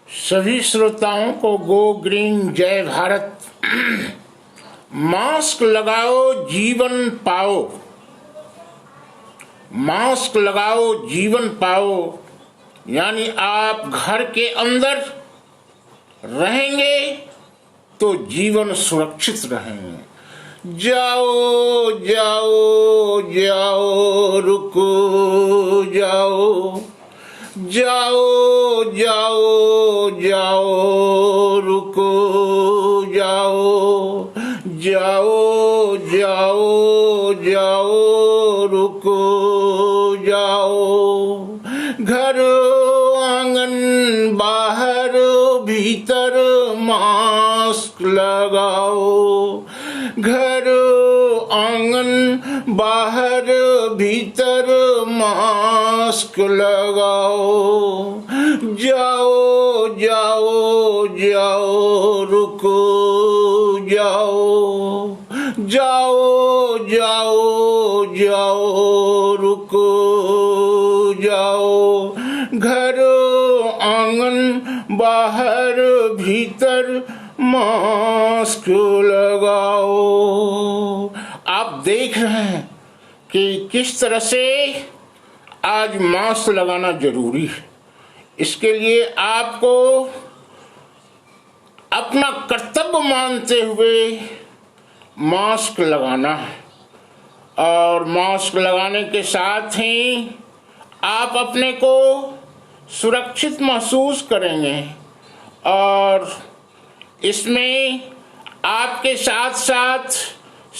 सभी श्रोताओं को गो ग्रीन जय भारत। मास्क लगाओ जीवन पाओ, मास्क लगाओ जीवन पाओ। यानी आप घर के अंदर रहेंगे तो जीवन सुरक्षित रहेंगे। जाओ जाओ जाओ रुको जाओ, जाओ जाओ जाओ रुको जाओ, जाओ जाओ जाओ रुको जाओ। घर आंगन बाहर भीतर मास्क लगाओ, घर आंगन बाहर भीतर मास्क लगाओ। जाओ जाओ जाओ रुको जाओ, जाओ जाओ जाओ रुको जाओ। घर आंगन बाहर भीतर मास्क लगाओ। आप देख रहे हैं कि किस तरह से आज मास्क लगाना जरूरी है। इसके लिए आपको अपना कर्तव्य मानते हुए मास्क लगाना है, और मास्क लगाने के साथ ही आप अपने को सुरक्षित महसूस करेंगे, और इसमें आपके साथ साथ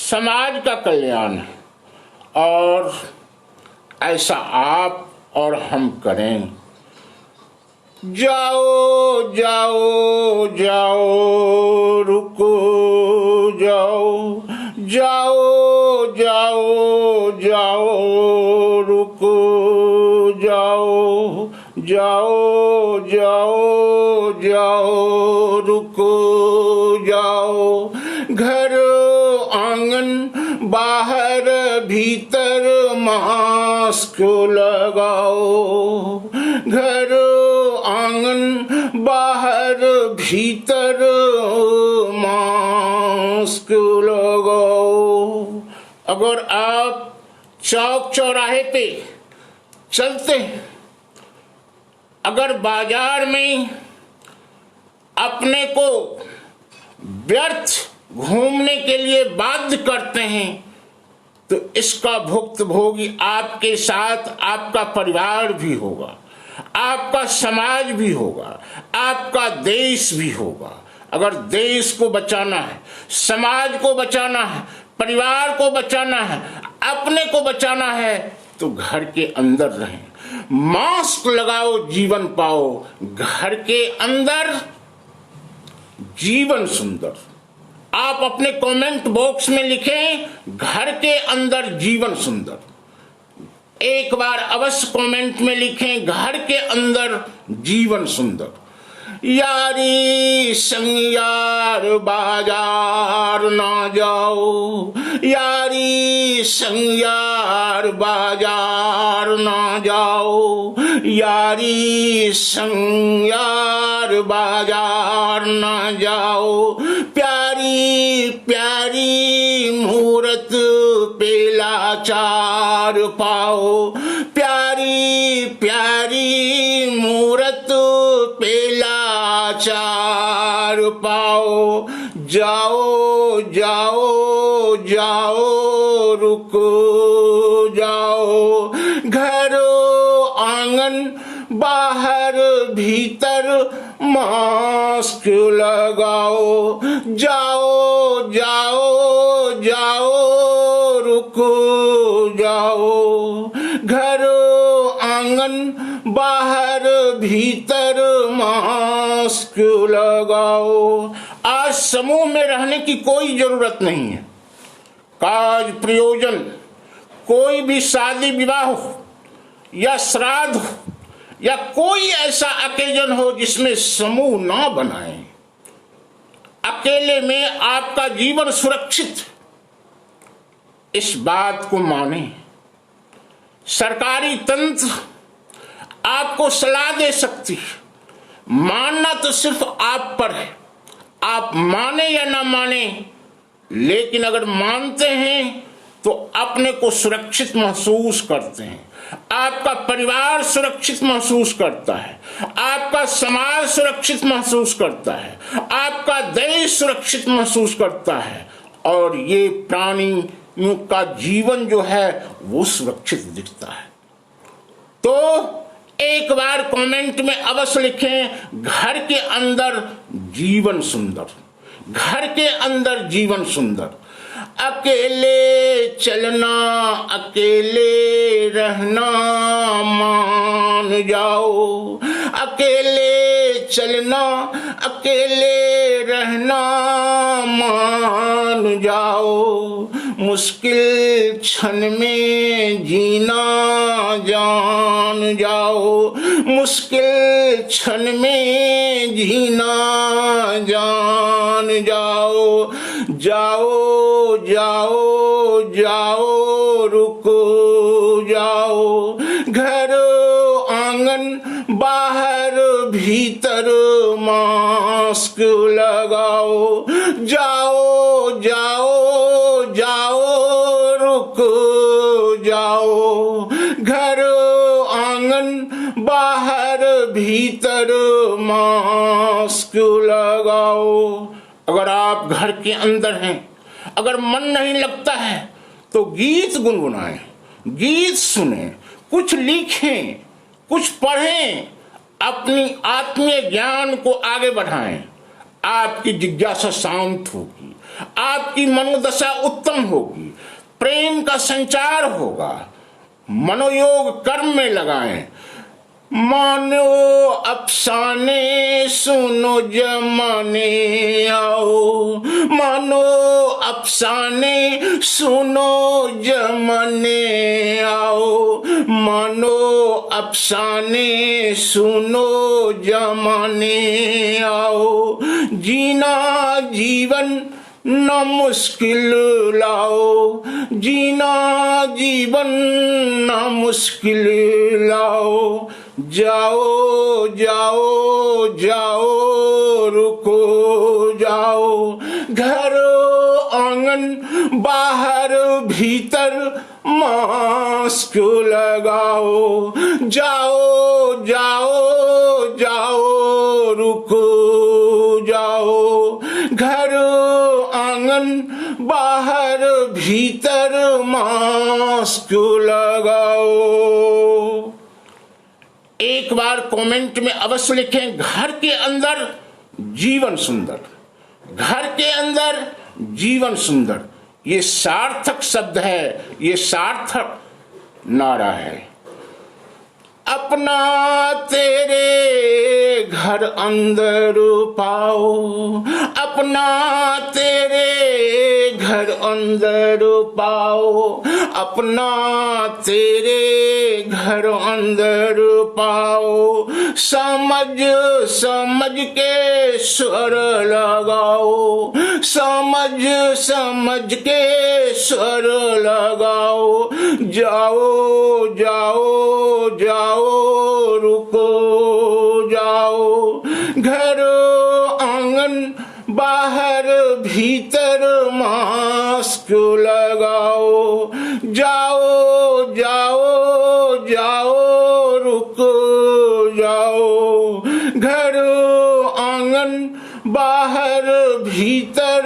समाज का कल्याण है। और ऐसा आप और हम करें। जाओ जाओ जाओ रुको जाओ, जाओ जाओ जाओ रुको जाओ, जाओ जाओ जाओ रुको जाओ। घर आंगन बाहर भीतर मास्क लगाओ, घर आंगन बाहर भीतर मास्क लगाओ। अगर आप चौक चौराहे पे चलते हैं, अगर बाजार में अपने को व्यर्थ घूमने के लिए बाध्य करते हैं, तो इसका भुक्तभोगी आपके साथ आपका परिवार भी होगा, आपका समाज भी होगा, आपका देश भी होगा। अगर देश को बचाना है, समाज को बचाना है, परिवार को बचाना है, अपने को बचाना है, तो घर के अंदर रहें। मास्क लगाओ जीवन पाओ। घर के अंदर जीवन सुंदर। आप अपने कमेंट बॉक्स में लिखें, घर के अंदर जीवन सुंदर। एक बार अवश्य कमेंट में लिखें, घर के अंदर जीवन सुंदर। यारी संग यार बाजार ना जाओ, यारी संग यार बाजार ना जाओ, यारी संग यार बाजार ना जाओ। प्यारी प्यारी मूरत पे लाचार पाओ, प्यारी प्यारी मूरत पे लाचार पाओ। जाओ जाओ जाओ रुको जाओ। घर आंगन बाहर भीतर मास्क लगाओ। जाओ जाओ जाओ रुको जाओ। घर आंगन बाहर भीतर मास्क लगाओ। आज समूह में रहने की कोई जरूरत नहीं है। काज प्रयोजन, कोई भी शादी विवाह हो या श्राद्ध हो या कोई ऐसा अकेजन हो जिसमें समूह ना बनाएं। अकेले में आपका जीवन सुरक्षित, इस बात को माने। सरकारी तंत्र आपको सलाह दे सकती है, मानना तो सिर्फ आप पर है, आप माने या ना माने, लेकिन अगर मानते हैं तो अपने को सुरक्षित महसूस करते हैं, आपका परिवार सुरक्षित महसूस करता है, आपका समाज सुरक्षित महसूस करता है, आपका देश सुरक्षित महसूस करता है, और ये प्राणियों का जीवन जो है वो सुरक्षित दिखता है। तो एक बार कमेंट में अवश्य लिखें, घर के अंदर जीवन सुंदर, घर के अंदर जीवन सुंदर। अकेले चलना अकेले रहना मान जाओ, अकेले चलना अकेले रहना मान जाओ, मुश्किल क्षण में जीना जान जाओ, मुश्किल क्षण में जीना जान जाओ, जाओ जाओ जाओ रुको जाओ, घर आंगन बाहर भीतर मास्क लगाओ, जाओ जाओ जाओ रुको जाओ, घर आंगन बाहर भीतर मास्क लगाओ। अगर आप घर के अंदर हैं, अगर मन नहीं लगता है तो गीत गुनगुनाएं, गीत सुने, कुछ लिखें, कुछ पढ़ें, अपनी आत्मीय ज्ञान को आगे बढ़ाएं। आपकी जिज्ञासा शांत होगी, आपकी मनोदशा उत्तम होगी, प्रेम का संचार होगा। मनोयोग कर्म में लगाएं, मानो अफसाने सुनो जमाने आओ, मानो अफसाने सुनो जमाने आओ, मानो अफसाने सुनो जमाने आओ, जीना जीवन न मुश्किल लाओ, जीना जीवन न मुश्किल लाओ, जाओ जाओ जाओ रुको जाओ, घर आंगन बाहर भीतर मास्क लगाओ, जाओ जाओ जाओ रुको जाओ, घर आंगन बाहर भीतर मास्क लगाओ। एक बार कमेंट में अवश्य लिखें, घर के अंदर जीवन सुंदर, घर के अंदर जीवन सुंदर। ये सार्थक शब्द है, ये सार्थक नारा है। अपना तेरे घर अंदर पाओ, अपना तेरे घर अंदर पाओ, अपना तेरे घर अंदर पाओ, समझ समझ के स्वर लगाओ, समझ समझ के स्वर लगाओ, जाओ जाओ जाओ रुको जाओ, घर आंगन बाहर भीतर मास्क लगाओ, जाओ जाओ जाओ रुको जाओ, घर आंगन बाहर भीतर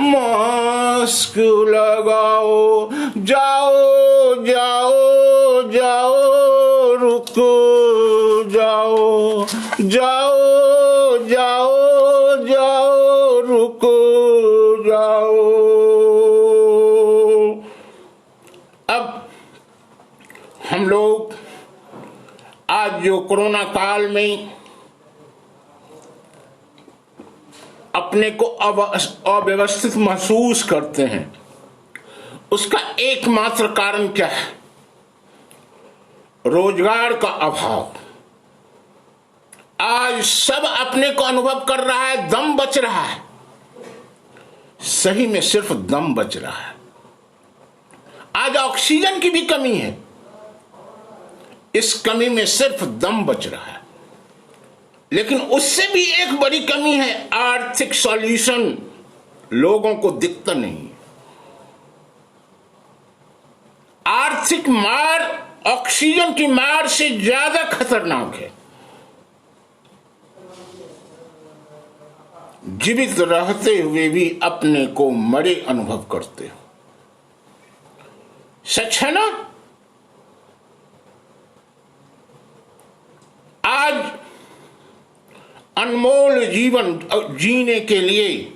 मास्क लगाओ, जाओ जाओ जाओ रुको जाओ, जाओ जाओ जाओ रुको जाओ। अब हम लोग आज जो कोरोना काल में अपने को अव्यवस्थित महसूस करते हैं, उसका एकमात्र कारण क्या है? रोजगार का अभाव। आज सब अपने को अनुभव कर रहा है, दम बच रहा है। सही में सिर्फ दम बच रहा है। आज ऑक्सीजन की भी कमी है, इस कमी में सिर्फ दम बच रहा है। लेकिन उससे भी एक बड़ी कमी है, आर्थिक सॉल्यूशन लोगों को दिखता नहीं। आर्थिक मार ऑक्सीजन की मार से ज्यादा खतरनाक है। जीवित रहते हुए भी अपने को मरे अनुभव करते हो। सच है ना? आज अनमोल जीवन जीने के लिए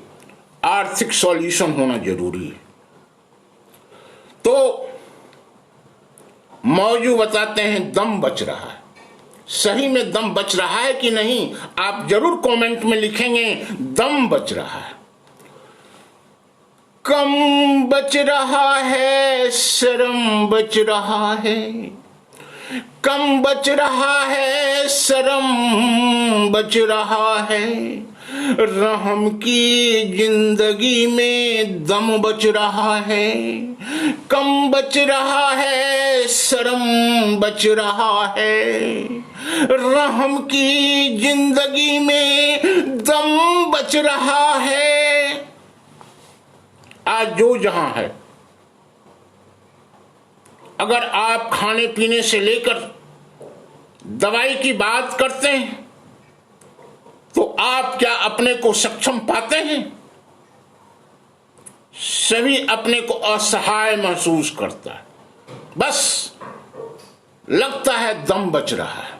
आर्थिक सॉल्यूशन होना जरूरी है। तो मौजू बताते हैं दम बच रहा है। सही में दम बच रहा है कि नहीं, आप जरूर कमेंट में लिखेंगे दम बच रहा है। कम बच रहा है, शर्म बच रहा है, कम बच रहा है, शर्म बच रहा है, रहम की जिंदगी में दम बच रहा है, कम बच रहा है, शर्म बच रहा है, रहम की जिंदगी में दम बच रहा है। आज जो जहां है, अगर आप खाने पीने से लेकर दवाई की बात करते हैं तो आप क्या अपने को सक्षम पाते हैं? सभी अपने को असहाय महसूस करता है। बस लगता है दम बच रहा है।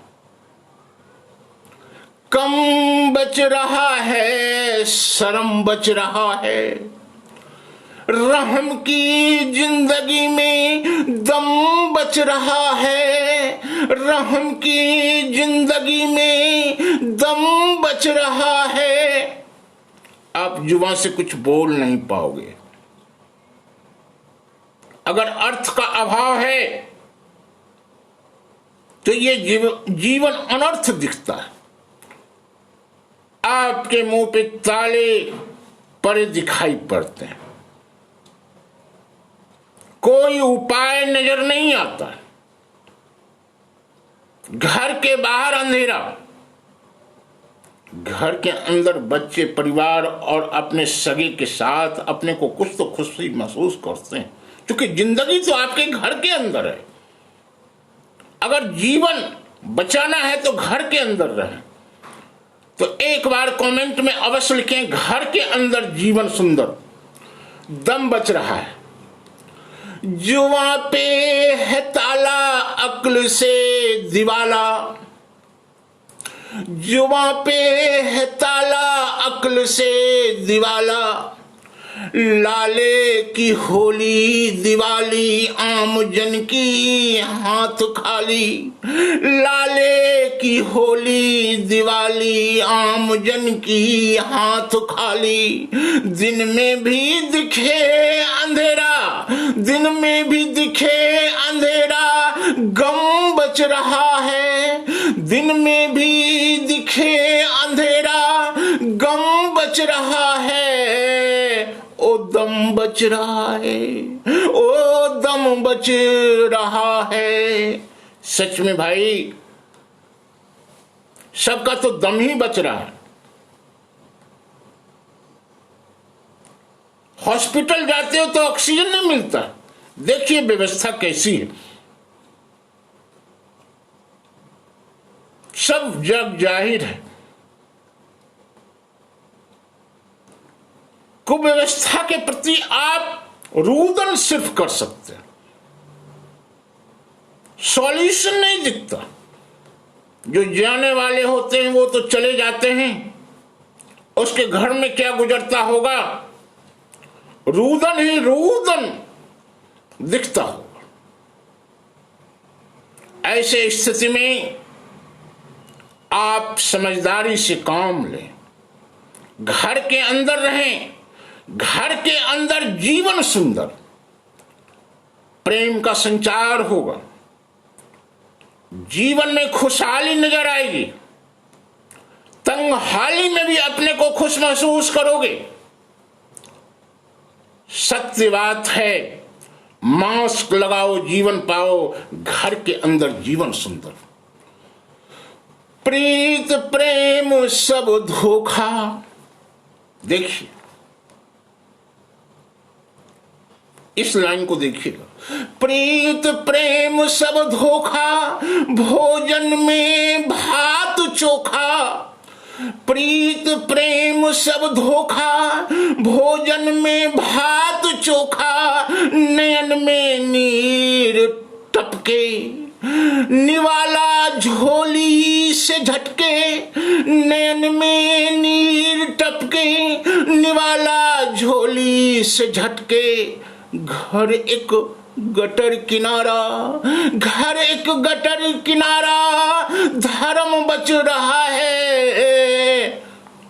कम बच रहा है, शर्म बच रहा है, रहम की जिंदगी में दम बच रहा है, रहम की जिंदगी में दम बच रहा है। आप जुबान से कुछ बोल नहीं पाओगे। अगर अर्थ का अभाव है तो ये जीवन अनर्थ दिखता है। आपके मुंह पे ताले पड़े दिखाई पड़ते हैं, कोई उपाय नजर नहीं आता। घर के बाहर अंधेरा, घर के अंदर बच्चे, परिवार और अपने सगे के साथ अपने को कुछ तो खुशी महसूस करते हैं, क्योंकि जिंदगी तो आपके घर के अंदर है। अगर जीवन बचाना है तो घर के अंदर रहें। तो एक बार कमेंट में अवश्य लिखें, घर के अंदर जीवन सुंदर, दम बच रहा है। जुबां पे है ताला, अक्ल से दिवाला, जुबां पे है ताला, अक्ल से दिवाला, लाले की होली दिवाली, आम जन की हाथ खाली, लाले की होली दिवाली, आम जन की हाथ खाली, दिन में भी दिखे अंधेरा, दिन में भी दिखे अंधेरा, गम बच रहा है, दिन में भी दिखे अंधेरा, गम बच रहा है, ओ दम बच रहा है, ओ दम बच रहा है। सच में भाई, सबका तो दम ही बच रहा है। हॉस्पिटल जाते हो तो ऑक्सीजन नहीं मिलता। देखिए व्यवस्था कैसी है, सब जग जाहिर है। कुव्यवस्था के प्रति आप रुदन सिर्फ कर सकते हैं, सॉल्यूशन नहीं दिखता। जो जाने वाले होते हैं वो तो चले जाते हैं, उसके घर में क्या गुजरता होगा, रुदन ही रुदन दिखता होगा। ऐसे स्थिति में आप समझदारी से काम लें, घर के अंदर रहें, घर के अंदर जीवन सुंदर, प्रेम का संचार होगा, जीवन में खुशहाली नजर आएगी, तंगहाली में भी अपने को खुश महसूस करोगे। सत्य बात है, मास्क लगाओ जीवन पाओ, घर के अंदर जीवन सुंदर। प्रीत प्रेम सब धोखा। देखिए इस लाइन को देखिएगा, प्रीत प्रेम सब धोखा, भोजन में भात चोखा। प्रीत प्रेम सब धोखा, भोजन में भात चोखा। नयन में नीर टपके, निवाला झोली से झटके। नयन में नीर टपके, निवाला झोली से झटके। घर एक गटर किनारा, घर एक गटर किनारा, धर्म बच रहा है,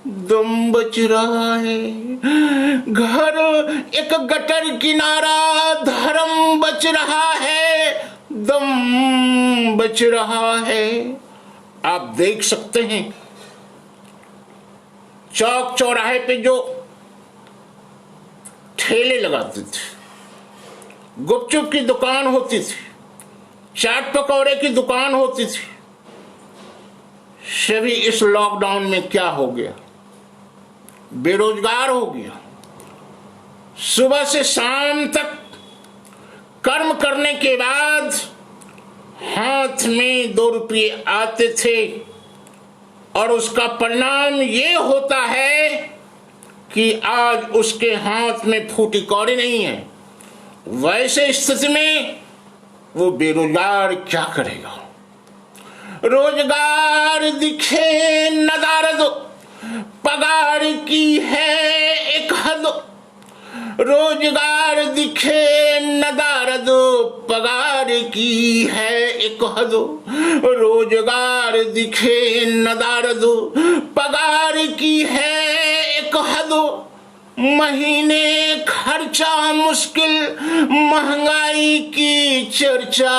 दम बच रहा है। घर एक गटर किनारा, धर्म बच रहा है, दम बच रहा है। आप देख सकते हैं चौक चौराहे पे जो ठेले लगाते थे, गुपचुप की दुकान होती थी, चाट पकौड़े की दुकान होती थी, सभी इस लॉकडाउन में क्या हो गया, बेरोजगार हो गया। सुबह से शाम तक कर्म करने के बाद हाथ में 2 रुपये आते थे और उसका परिणाम ये होता है कि आज उसके हाथ में फूटी कौड़ी नहीं है। वैसे स्थिति में वो बेरोजगार क्या करेगा। रोजगार दिखे नदारद, पगार की है एक हद। रोजगार दिखे नदारद, पगार की है एक हद। रोजगार दिखे नदारद, पगार की है एक हद। महीने खर्चा मुश्किल, महंगाई की चर्चा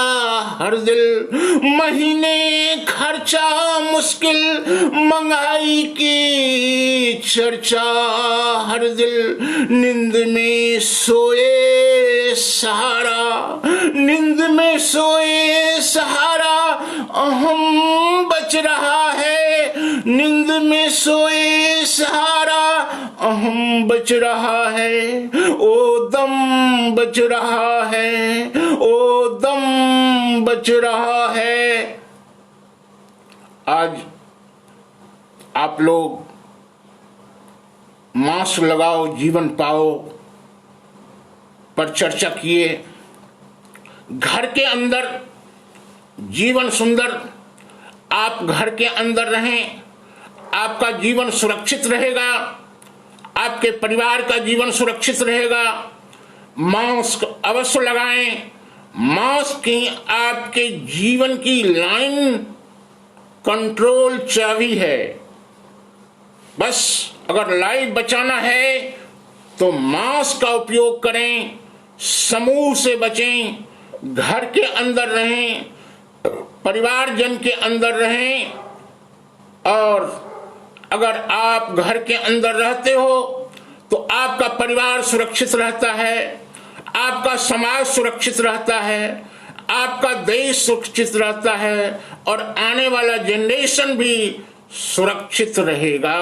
हर दिल। महीने खर्चा मुश्किल, महंगाई की चर्चा हर दिल। नींद में सोए सहारा, नींद में सोए सहारा, अहम बच रहा है। नींद में सोए सहारा, अहम बच रहा है, ओ दम बच रहा है, ओ दम बच रहा है। आज आप लोग मास्क लगाओ जीवन पाओ पर चर्चा किए। घर के अंदर जीवन सुंदर, आप घर के अंदर रहें, आपका जीवन सुरक्षित रहेगा, आपके परिवार का जीवन सुरक्षित रहेगा। मास्क अवश्य लगाएं। मास्क ही आपके जीवन की लाइन कंट्रोल चाबी है। बस अगर लाइफ बचाना है तो मास्क का उपयोग करें, समूह से बचें, घर के अंदर रहें, परिवारजन के अंदर रहें। और अगर आप घर के अंदर रहते हो तो आपका परिवार सुरक्षित रहता है, आपका समाज सुरक्षित रहता है, आपका देश सुरक्षित रहता है और आने वाला जनरेशन भी सुरक्षित रहेगा।